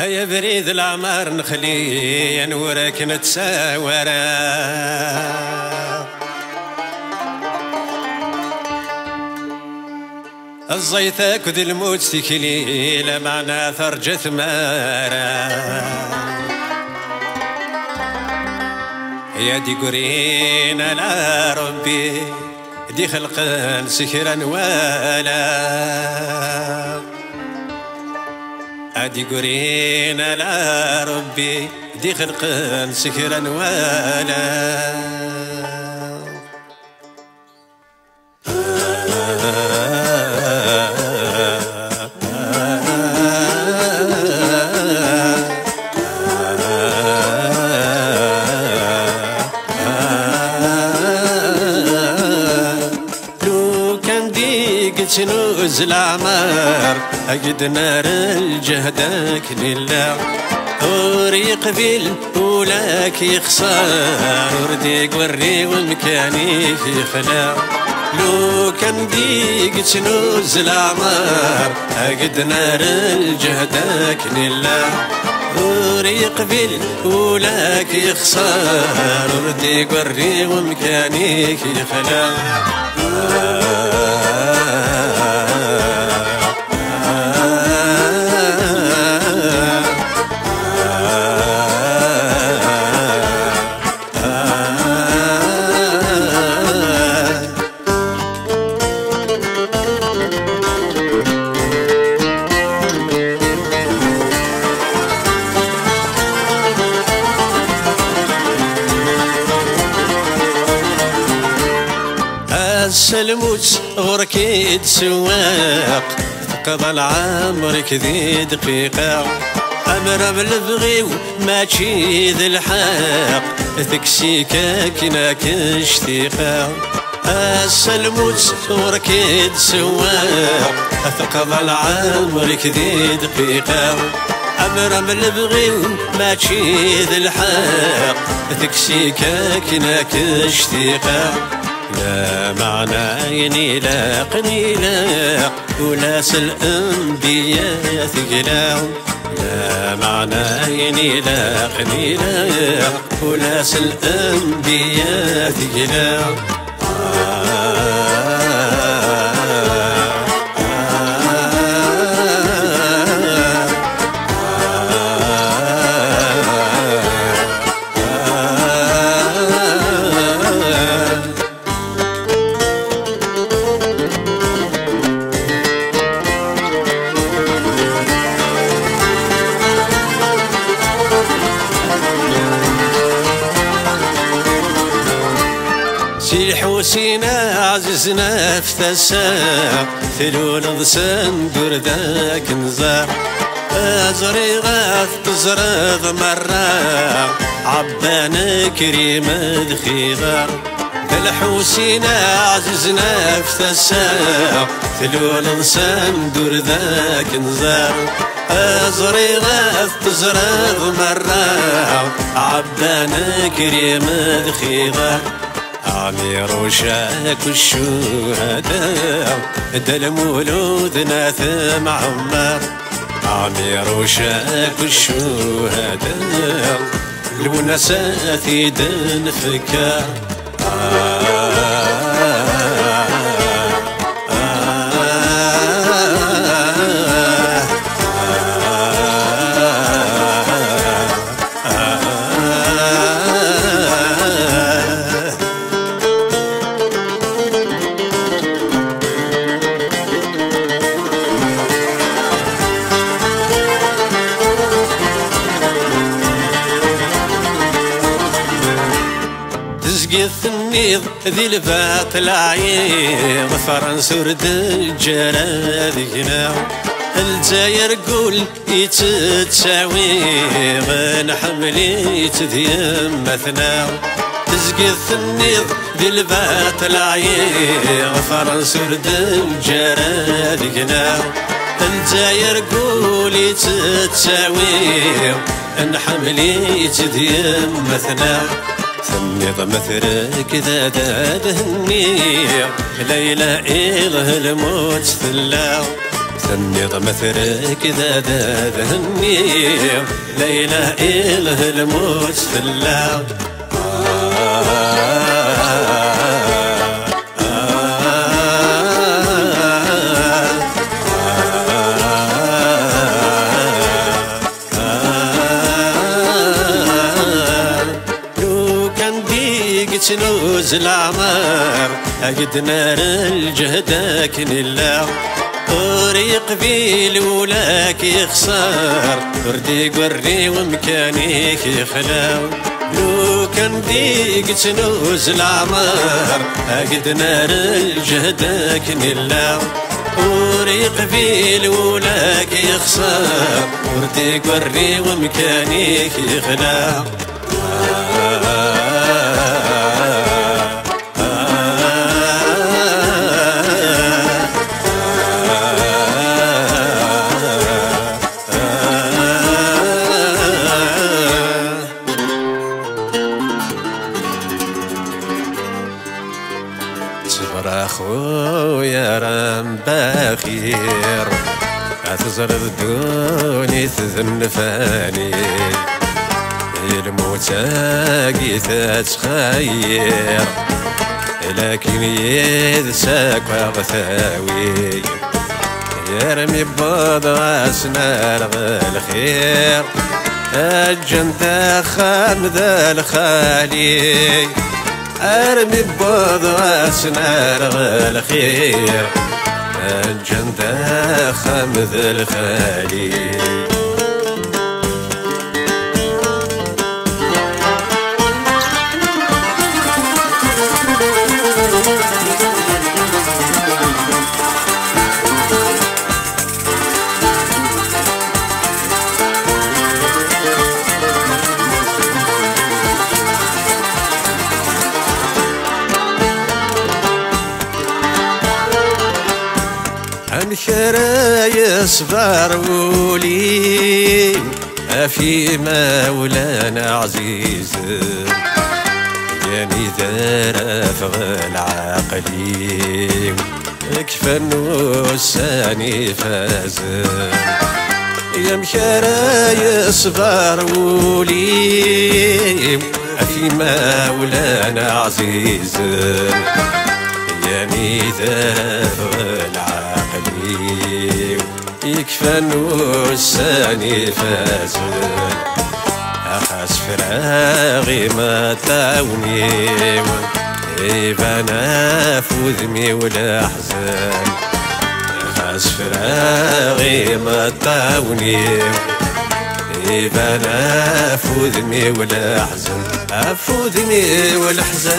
يا بريد العمار نخلي نورك نتساورا الزيتك وذي الموت تكلي لا معنى ثرجة ثمارا يا دي قرين على ربي دي خلقا سكرا ولا ادي قرين على ربي دي خلقا سكرا ولا تنوز العمار أجد نار الجهدك لله وريق في الأولاك يخسر ورديك وري ومكاني في خلا لو كان ديك تنوز العمار أجد نار الجهدك لله وريق في الأولاك يخسر ورديك وري ومكاني في خلا السلموت غركيد سواق قضى العمر كذي دقيقة أمر بالبغيو ماشي ذي الحق تكسيكا كنا كشتيقة السلموت غركيد سواق قضى العمر كذي دقيقة أمر بالبغيو ماشي ذي الحق تكسيكا كنا كشتيقة لا معنى لا قليلا وناس الأنبياء ثقلا لا معنى لا قليلا وناس الأنبياء ثقلا سي حسينا عززنا فتسا ثلول ضسن قرداك نزار أزري غاث تزرغ مرة عبان كريم دخيغار الحسينا عززنا فتسا ثلول ضسن قرداك نزار أزري غاث تزرغ مرة عبان كريم دخيغار عمير وشاك الشهداء دل مولودنا ثم عمار عمير وشاك الشهداء الونسات يدن فكار النيض ذي الباطل عيض فرنسا ورد الجرى ذينا الجزائر قول يتتساوي نحملي يتديم مثنا تزقث النيض ذي الباطل عيض فرنسا ورد الجرى ذينا الجزائر قول يتتساوي نحملي يتديم مثنا ثنيض مثرك ذا دهني ليلة إله الموت ثلا ثنيض مثرك ذا دهني ليلة إله الموت ثلا تنوز العمار أقد نار الجهد كنلا طريق بيل ولاك يخسر وردي قري ومكانيك يخلاو لو كان ديك تنوز العمار أقد نار الجهد كنلا طريق بيل ولاك يخسر وردي قري ومكانيك يخلاو صبر اخويا رام بخير اتزر الدوني تذنفاني الموت قيت تخير لكن يدساك وغثاوي يرمي بوضع سنار الخير الجنة خام ذا الخالي ارمي بوضع سنار الخير الجنة خام ذا الخالي انشرى يصبر ولي في مولانا عزيز يعني ذرف العقلي كفى النساني فاز يا مشرى يصبر ولي في مولانا عزيز يعني ذرف العقلي يكفى النساني فاز أخاس فراغي ما تاوني إبانا فوذمي ولا حزن أخاس فراغي ما تاوني إبانا فوذمي ولا حزن أفوذمي ولا حزن